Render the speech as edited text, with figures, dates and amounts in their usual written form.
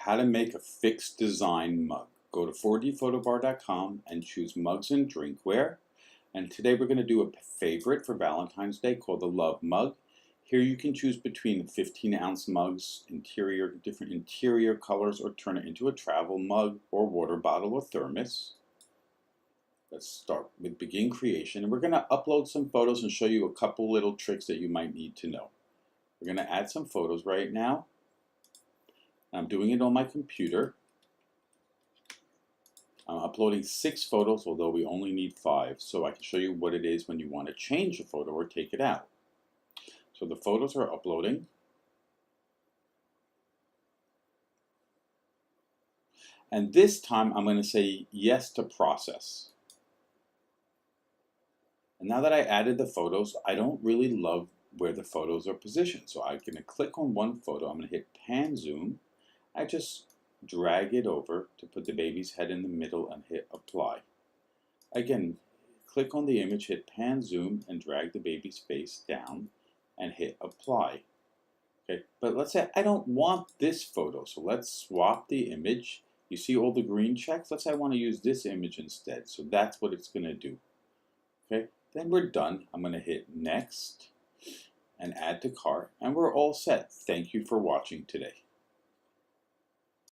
how to make a fixed design mug. Go to 4dphotobar.com and choose mugs and drinkware. And today we're going to do a favorite for Valentine's Day called the Love Mug. Here you can choose between 15-ounce mugs, different interior colors, or turn it into a travel mug or water bottle or thermos. Let's start with begin creation, and we're going to upload some photos and show you a couple little tricks that you might need to know. We're going to add some photos right now. I'm doing it on my computer. I'm uploading 6 photos, although we only need 5, so I can show you what it is when you want to change a photo or take it out. So the photos are uploading. And this time I'm going to say yes to process. And now that I added the photos, I don't really love where the photos are positioned. So I'm going to click on one photo. I'm going to hit pan zoom. I just drag it over to put the baby's head in the middle and hit apply. Again, click on the image, hit pan zoom, and drag the baby's face down and hit apply. Okay, but let's say I don't want this photo, so let's swap the image. You see all the green checks? Let's say I want to use this image instead, so that's what it's going to do. Okay, then we're done. I'm going to hit next and add to cart, and we're all set. Thank you for watching today.